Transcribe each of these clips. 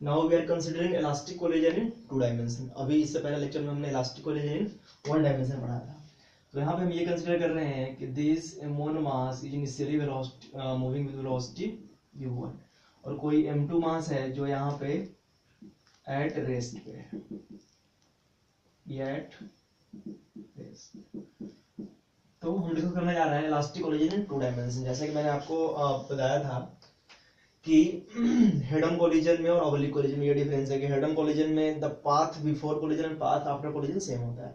Now we are considering elastic collision in 2 dimension. अभी इससे पहले लेक्चर में हमने इलास्टिक कोलिजन इन 1 डायमेंशन पढ़ा था। तो यहाँ पे हम ये कंसिडर कर रहे हैं कि this m1 mass is initially velocity moving with velocity u1, और कोई m2 मास है जो यहाँ पे एट रेस्ट पे है, एट रेस्ट। तो हम डिस्कस करने जा रहे हैं इलास्टिक कोलिजन इन 2 डायमेंशन। जैसे कि मैंने आपको बताया था कि हेड ऑन कोलिजन में और ऑब्लिक कोलिजन में ये डिफरेंस है कि हेड ऑन कोलिजन में the path before collision and path after collision same होता है,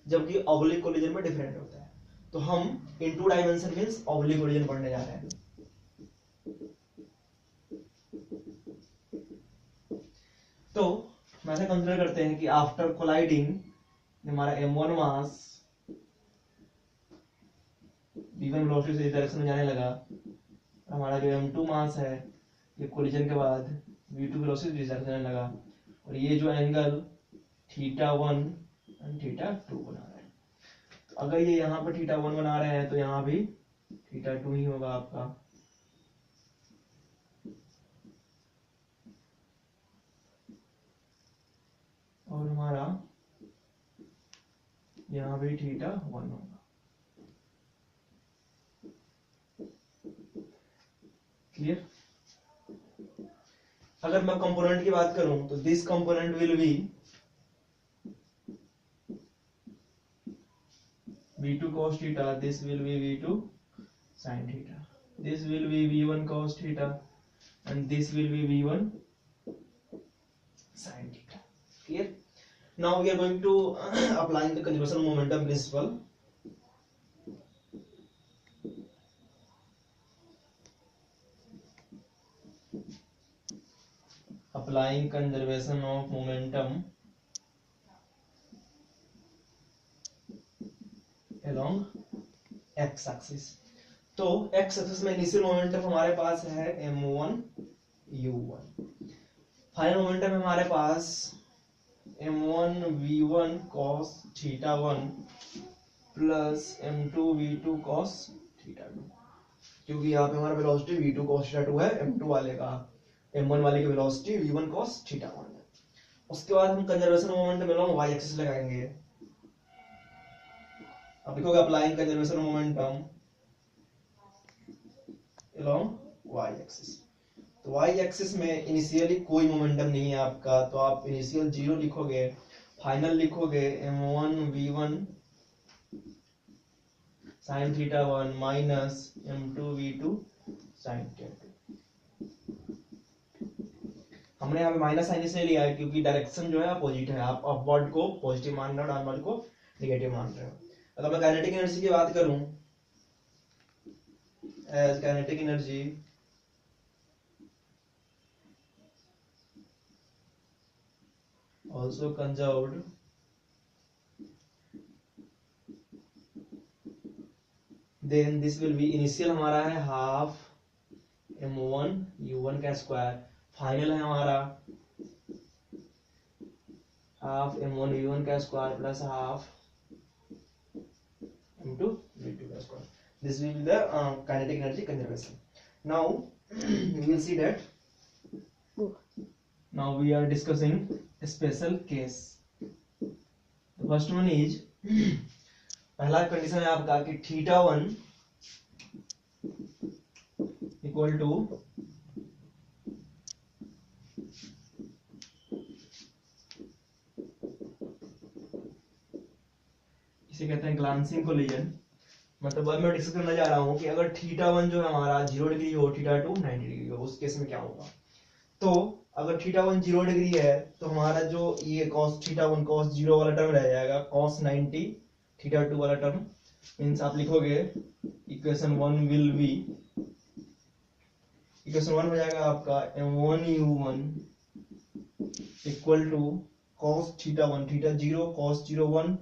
जबकि ऑब्लिक कोलिजन में डिफरेंट होता है। तो हम इन 2 डायमेंशन मींस ऑब्लिक कोलिजन पढ़ने जा रहे हैं। तो वैसे कंसीडर करते हैं कि आफ्टर कोलाइडिंग हमारा m1 मास v1 वेलोसिटी से इस डायरेक्शन में जाने लगा, हमारा जो m2 मास है ये कोलिजन के बाद v2 वेलोसिटी से जाने लगा, और ये जो एंगल θ1 एंड θ2 बना रहा है। तो अगर ये यहाँ पर θ1 बना रहे हैं तो यहाँ भी θ2 ही होगा आपका। और हमारा यहाँ भी θ1 होगा। क्लियर? अगर मैं कंपोनेंट की बात करूं तो this component will be v2 cos theta, this will be v2 sin theta, this will be v1 cos theta, and this will be v1 sin theta. Clear? Now we are going to applying the conservation of momentum principle. Applying conservation of momentum along x axis. तो x axis में initial momentum हमारे पास है m1 u1, final momentum हमारे पास m1 v1 cos θ1 plus m2 v2 cos θ2, क्योंकि यहाँ पे हमारा वेलोसिटी v2 cos θ2 है, m2 वाले का m1 वाले की वेलोसिटी v1 cos θ1 है। उसके बाद हम conservation momentum along y axis लगाएंगे। अब लिखोगे applying conservation momentum along y axis. तो y एक्सिस में इनिशियली कोई मोमेंटम नहीं है आपका, तो आप इनिशियल 0 लिखोगे, फाइनल लिखोगे m1 v1 sin θ1 minus m2 v2 sin θ2। हमने यहाँ पे माइनस साइन इसलिए लिया है क्योंकि डायरेक्शन जो है अपोजिट है, आप अपवर्ड को पॉजिटिव मान रहे हो, डाउनवर्ड को नेगेटिव मान रहे हो। अगर मैं काइनेटिक एनर्जी की बात करूं, as kinetic energy also conserved then this will be initial हमारा है हाफ m1 u1 का स्क्वायर, फाइनल है हमारा हाफ m1 u1 का square plus half m2 v2 का square. This will be the kinetic energy conservation. Now we will see that now we are discussing a special case. The first one is पहला condition है आपका कि θ1 equal to इसे कहते हैं glancing collision. मतलब अब मैं डिस्कस करना चाह रहा हूं कि अगर θ1 जो है हमारा 0 डिग्री हो, θ2 90 डिग्री हो, उस केस में क्या होगा। तो अगर θ1 0 डिग्री है तो हमारा जो ये cos θ1 cos 0 वाला टर्म रह जाएगा, cos 90 θ2 वाला टर्म मींस आप लिखोगे इक्वेशन 1 विल बी, इक्वेशन 1 हो जाएगा आपका m1 u1 equal to cos θ1 θ0 cos 0 1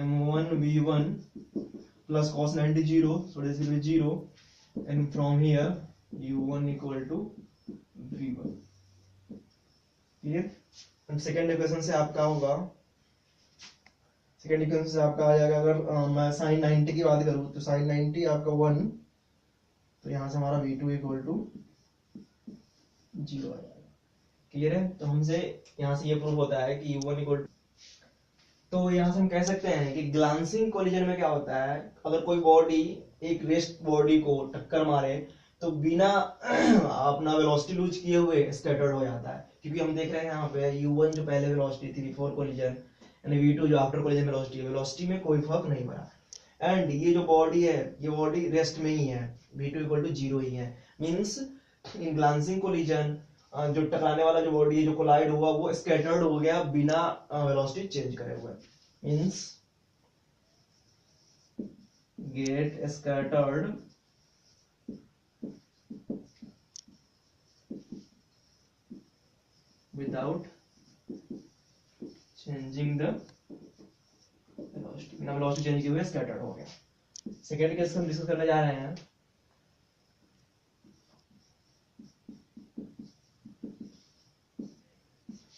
m1 v1 plus cos 90 0, so this will be 0, and from here u1 equal to v1। Clear? And second equation से आपका होगा, second equation से आपका आ जाएगा, अगर मैं sin 90 की बात करूं तो sin 90 आपका 1, तो यहां से हमारा v2 इक्वल टू 0 आ जाएगा। क्लियर है? तो हमसे यहाँ से ये प्रूव होता है कि U1 इक्वल, तो यहाँ से हम कह सकते हैं कि ग्लांसिंग कोलिजन में क्या होता है, अगर कोई बॉडी एक रेस्ट बॉडी को टक्कर मारे तो बिना अपना वेलोसिटी लूज किए हुए स्कैटर्ड हो जाता है, क्योंकि हम देख रहे हैं यहाँ पे U1 जो पहले वेलोसिटी थी बिफोर कोलिजन यानी V2 जो आफ्टर कोलिजन वेलोसिटी है, वेलोसिटी में कोई फर्क नहीं पड़ा। एंड ये जो बॉडी है ये बॉडी रेस्ट में ही है, V2 इक्वल टू 0 ही है। मींस इन ग्लांसिंग कोलिजन जो टकराने वाला जो बॉडी है जो कोलाइड हुआ वो स्कैटर्ड हो गया बिना वेलोसिटी चेंज करे हुए, means get scattered without changing the velocity, बिना वेलोसिटी चेंज किए हुए स्कैटर्ड हो गया। सेकेंड केस हम डिस्कस करने जा रहे हैं।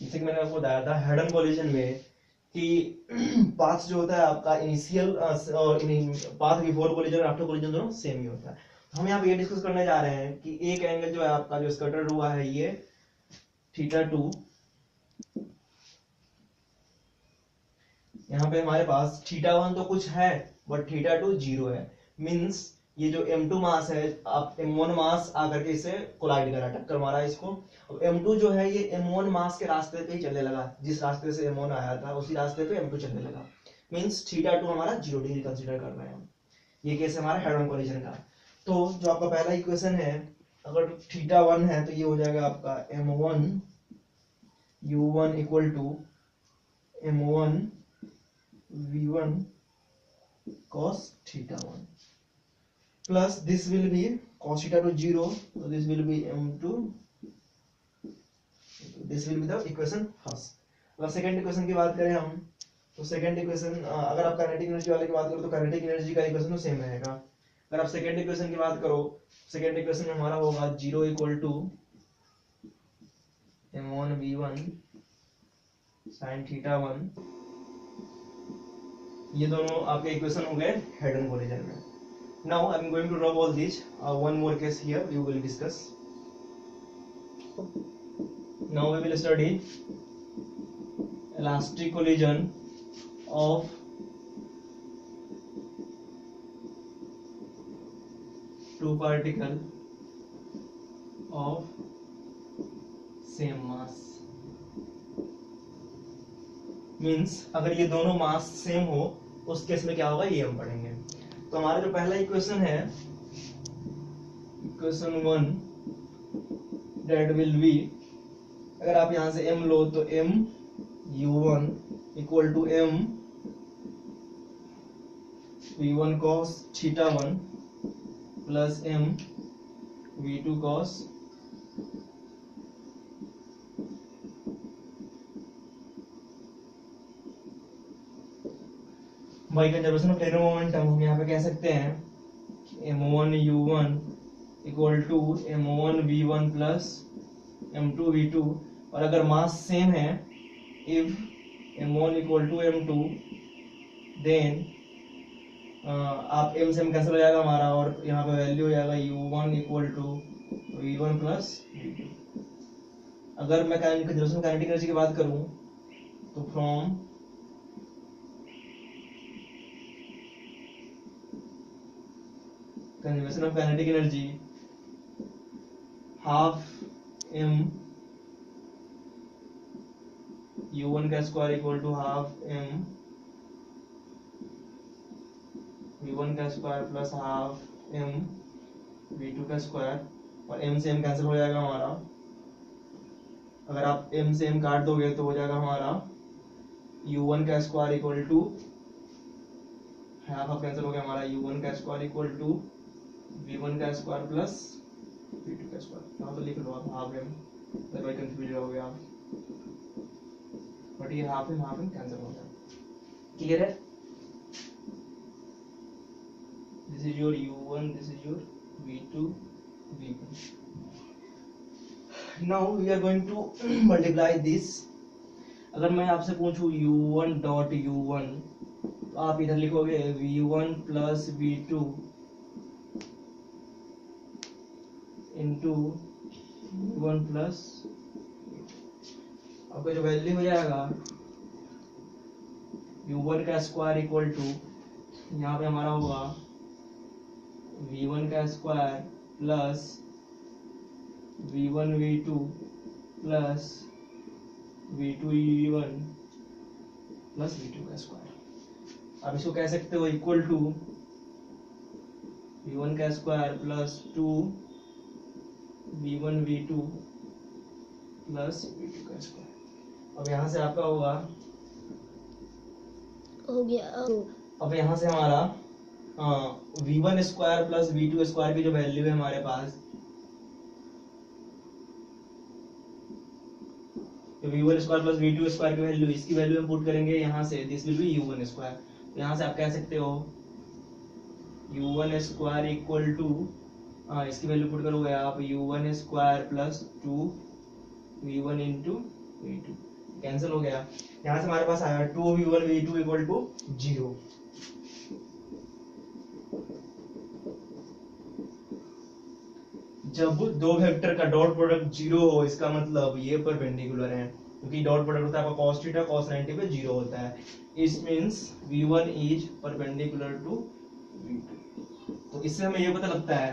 जैसे कि मैंने आपको बताया था हेड ऑन कोलिजन में कि पाथ जो होता है आपका इनिशियल और पाथ बिफोर कोलिजन और आफ्टर कोलिजन दोनों सेम ही होता है। हम यहाँ पे ये डिस्कस करने जा रहे हैं कि एक एंगल जो है आपका जो स्कैटर्ड हुआ है ये θ2, यहाँ पे हमारे पास θ1 तो कुछ है बट θ2 0 है। मींस ये जो M2 मास है आप M1 मास आकर के इसे कोलाइड करा, टक्कर मारा इसको। अब M2 जो है ये M1 मास के रास्ते पे ही चलने लगा, जिस रास्ते से M1 आया था उसी रास्ते पे M2 चलने लगा। मींस θ2 हमारा 0 डिग्री कंसीडर कर रहे हैं हम। ये केस है हमारा हेड ऑन कोलिजन का। तो जो आपका पहला इक्वेशन है, अगर θ1 है तो ये हो जाएगा आपका M1 U1 equal to M1 V1 cos θ1 plus this will be cos θ2 0, so this will be M2, this will be the equation first। अगर सेकंड इक्वेशन की बात करें हम तो सेकंड इक्वेशन अगर आप काइनेटिक एनर्जी वाले की बात करो तो काइनेटिक एनर्जी का इक्वेशन तो सेम रहेगा। अगर आप सेकंड इक्वेशन की बात करो, सेकंड इक्वेशन में हमारा होगा 0 equal to M1 V1 sin θ1। ये दोनों आपके इक्वेशन हो गए हेड ऑन कोलिजन में। Now I am going to drop all these. One more case here we will discuss. Now we will study elastic collision of two particles of same mass. Means अगर ये दोनों mass same हो उस case में क्या होगा ये हम पढ़ेंगे। तो हमारा जो पहला इक्वेशन है इक्वेशन 1 दैट विल बी, अगर आप यहां से m लो तो m u1 equal to m v1 cos θ1 plus m v2 cos by conservation of planar momentum हम यहाँ पे कह सकते हैं m1 u1 equal to m1 v1 plus m2 v2। और अगर मास सेम है, if m1 equal to m2 then आप m से m कैंसिल हो जाएगा हमारा और यहाँ पे वैल्यू हो जाएगा u1 equal to v1 plus v2। अगर मैं कंजर्वेशन काइनेटिक एनर्जी की बात करूं तो from conservation of kinetic energy half m u1 का square equal to half m v1 का square plus half m v2 का स्क्वायर, और m से m कैंसिल हो जाएगा हमारा। अगर आप m से m काट दोगे तो हो जाएगा हमारा u1 का square equal to half cancel हो गया हमारा u1 का स्क्वायर इक्वल टू v1 का स्क्वायर प्लस v2 का स्क्वायर। यहाँ तो लिख लो आप हाफ m, अदरवाइज कंफ्यूज रहोगे आप, बट ये हाफ m कैंसिल हो जाएगा। क्लियर है? This is your u1, this is your v2 v1। Now we are going to multiply this. अगर मैं आपसे पूछूं u1 डॉट u1 तो आप इधर लिखोगे v1 plus v2 into v1 plus, आपका जो वैल्यू हो जाएगा u1 का स्क्वायर इक्वल टू, यहाँ पे हमारा होगा v1 का square plus v1 v2 plus v2 v1 plus v2 का स्क्वायर। अब इसको कह सकते हो इक्वल टू v1 का square plus 2 v1 v2 plus v2 का स्क्वायर। अब यहाँ से आपका होगा, हो गया। अब यहाँ से हमारा v1 square plus v2 square की जो वैल्यू है हमारे पास, तो v1 square plus v2 square की वैल्यू, इसकी वैल्यू हम पुट करेंगे यहाँ से, this will B u1 square. तो यहाँ से आप कह सकते हो u1 स्क्वायर इक्वल टू, इसकी वैल्यू पुट करोगे आप u1 square plus 2 v1 into v2, cancel हो गया। यहाँ से हमारे पास आया 2 v1 v2 इक्वल टू 0। जब दो वेक्टर का डॉट प्रोडक्ट 0 हो, इसका मतलब ये परपेंडिकुलर है, क्योंकि डॉट प्रोडक्ट होता है आपका cos थीटा, cos 90 पे 0 होता है। It means v1 is perpendicular to v2। तो इससे हमें ये पता लगता है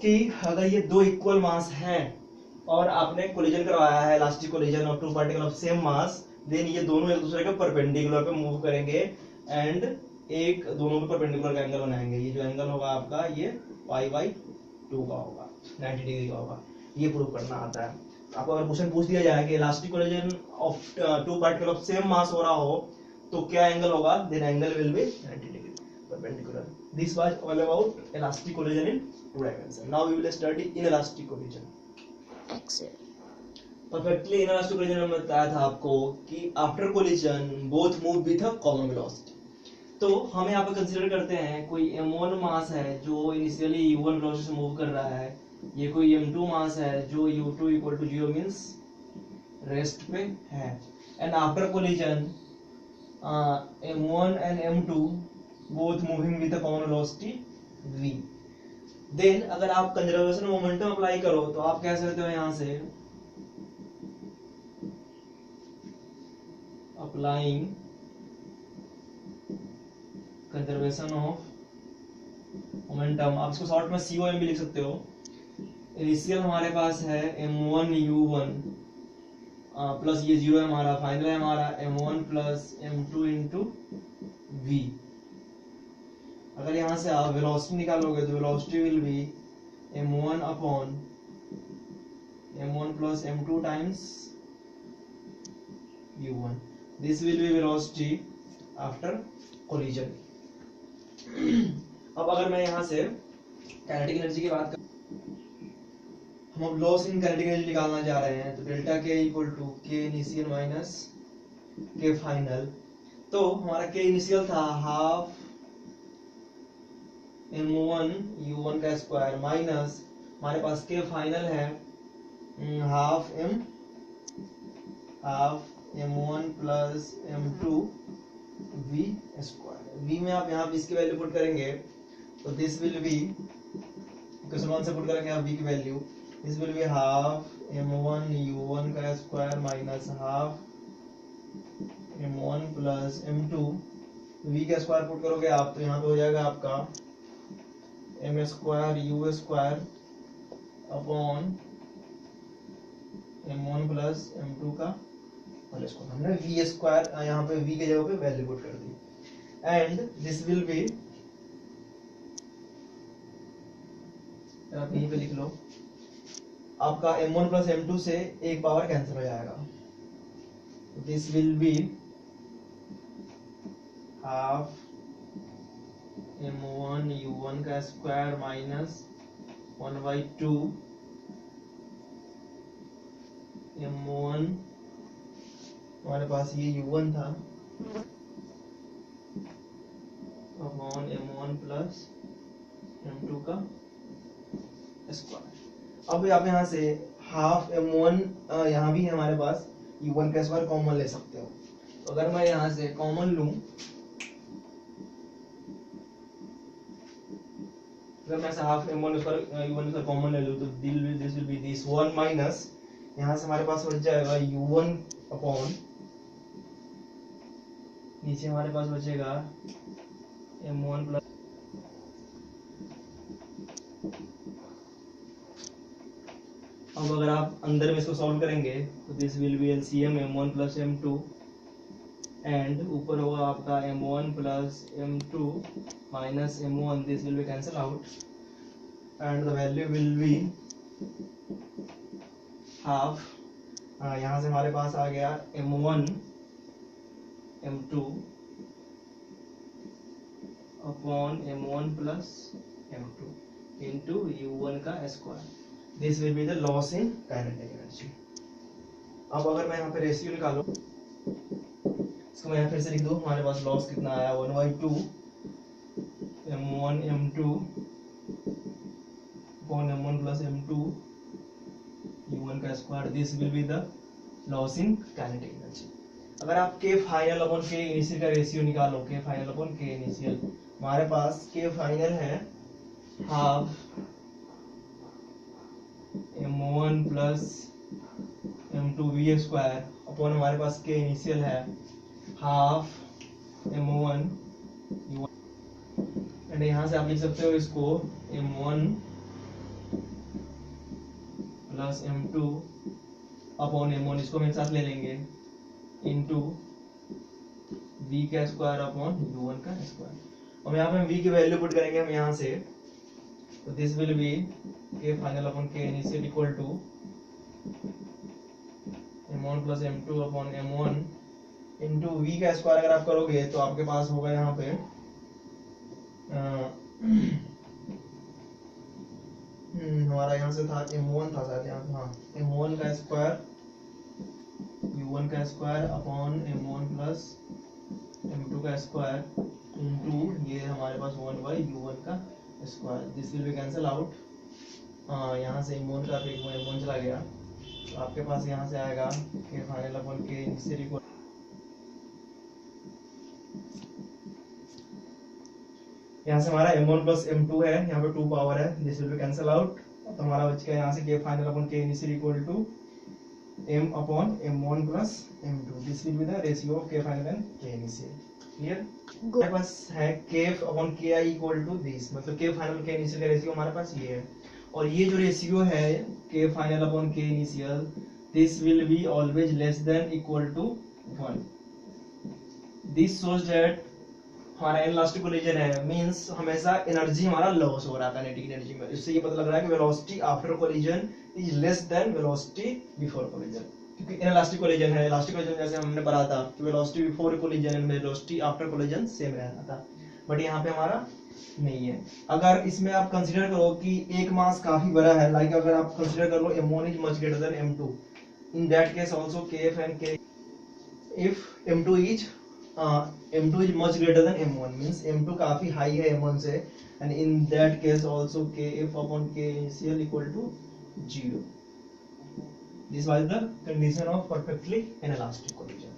कि अगर ये दो इक्वल मास हैं और आपने कोलिजन करवाया है, elastic collision of two particle of same mass, then ये दोनों एक दूसरे के परपेंडिकुलर पे मूव करेंगे एंड एक दोनों पे परपेंडिकुलर का एंगल बनाएंगे। ये जो एंगल होगा आपका ये π/2 का होगा, 90 डिग्री का होगा। ये प्रूव करना आता है। आपको अगर क्वेश्चन पूछ दिया जाए कि elastic collision of two particle of same mass हो रहा हो तो क्या एंगल होगा, then angle will be 90 degree perpendicular. This was all about elastic collision in two dimensions. Now we will study inelastic collision. Perfectly inelastic collision में बताया था आपको कि after collision both move with a common velocity. तो हम यहाँ पे consider करते हैं कोई m1 मास है जो इनिशियली u1 वेलोसिटी से मूव कर रहा है, ये कोई m2 मास है जो u2 equal to 0 means rest पे है, and after collision m1 and m2 both moving with a common velocity v. Then अगर आप कंजर्वेशन मोमेंटम अप्लाई करो तो आप कह सकते हो यहाँ से अप्लाइंग कंजर्वेशन ऑफ मोमेंटम, आप इसको शॉर्ट में COM भी लिख सकते हो। इनिशियल हमारे पास है m1 u1 प्लस ये 0 है हमारा, फाइनल है हमारा m1 plus m2 into v। अगर यहाँ से आप वेलोसिटी निकालोगे तो velocity will be m1 upon m1 plus m2 times u1। This will B velocity after collision. अब अगर मैं यहाँ से काइनेटिक एनर्जी की बात करूं, हम अब लॉस इन काइनेटिक एनर्जी निकालना चाह रहे हैं, तो डेल्टा के इक्वल टू के इनिशियल माइनस के फाइनल। तो हमारा के इनिशियल था हाफ m1 u1 का स्क्वायर माइनस हमारे पास के फाइनल है half m1 plus m2 v square. v में आप यहाँ पे इसकी वैल्यू पुट करेंगे तो दिस विल बी, क्वेश्चन 1 से पुट करेंगे आप v की value, this will be half m1 u1 का square minus half m1 plus m2 v का स्क्वायर पुट करोगे आप तो यहाँ पे हो जाएगा आपका m square u square upon m1 plus m2 का होल स्क्वायर। हमने v स्क्वायर यहाँ पे v के जगह पे वैल्यू पुट कर दी, एंड दिस विल बी, आप यहीं पे लिख लो, आपका m1 प्लस m2 से एक पावर कैंसिल हो जाएगा, this will be half m1 u1 का स्क्वायर माइनस 1/2 m1, हमारे पास ये u1 था, अपॉन m1 प्लस m2 का स्क्वायर। अब आप यहाँ से हाफ m1 यहाँ भी है हमारे पास, u1 का स्क्वायर कॉमन ले सकते हो। तो अगर मैं यहाँ से कॉमन लूं, अगर मैं half m1 square u1 square common ले लूं तो this will B this 1 minus यहाँ से हमारे पास बच जाएगा u1 अपॉन, नीचे हमारे पास बचेगा m1 प्लस, अब अगर आप अंदर में इसको सॉल्व करेंगे तो this will B LCM m1 plus m2 and ऊपर होगा आपका m1 plus m2 minus m1, this will be cancel out and the value will be half. यहाँ से हमारे पास आ गया m1 m2 upon m1 plus m2 into u1 का square, this will be the loss in kinetic energy. अब अगर मैं यहाँ पे रेशियो निकालूं, इसको मैं यहाँ फिर से लिख दूं, हमारे पास लॉस कितना आया 1/2 m1 m2 upon m1 plus m2 u1 का square, this will be the loss in kinetic energy. अगर आप k final upon k initial का रेशियो निकालो, k final upon k initial, हमारे पास k फाइनल है half m1 plus m2 v square upon हमारे पास k initial है half m1 u1, and यहाँ से आप लिख सकते हो इसको m1 plus m2 upon m1, इसको हम एक साथ ले लेंगे इंटू v का स्क्वायर अपॉन u1 का स्क्वायर। अब यहाँ पे हम v की वैल्यू पुट करेंगे हम यहाँ से, तो this will be k final upon k initial equal to m1 plus m2 upon m1 into v का स्क्वायर अगर आप करोगे तो आपके पास होगा यहाँ पे हमारा यहाँ से था m1 था शायद यहाँ पे, हाँ m1 का स्क्वायर u1 का square upon m1 plus m2 का स्क्वायर इंटू ये हमारे पास 1/u1 का square, this will be cancel out. यहाँ से m1 का m1 चला गया, तो आपके पास यहाँ से आएगा k final upon k initial equal, यहाँ से हमारा m1 प्लस m2 है, यहाँ पे 2 पावर है, this will be cancel out. तो हमारा बच गया यहाँ से k final upon k initial equal to m upon m1 plus m2, this will be the ratio of k final and k initial. Clear? हमारे पास है k upon ki equal to this, मतलब k फाइनल k इनिशियल का ratio हमारे पास ये है, और ये जो रेशियो है k final upon k initial, this will be always less than equal to 1। This shows that हमारा इलास्टिक कोलिजन है, मींस हमेशा एनर्जी हमारा लॉस हो रहा है काइनेटिक एनर्जी में। इससे ये पता लग रहा है कि velocity after collision is less than velocity before collision, क्योंकि इलास्टिक कोलिजन है। इलास्टिक कोलिजन जैसे हमने पढ़ा था कि velocity before collision and velocity after collision same रहता था, बट यहाँ पे हमारा नहीं है। अगर इसमें आप कंसीडर करो कि एक मास काफी बड़ा है, लाइक अगर आप कंसीडर कर लो m1 is much greater than m2, in that case also kf and k, if m2 is much greater than m1, means m2 काफी हाई है m1 से, and in that case also kf upon k initial equal to 0. This was the condition of perfectly inelastic collision.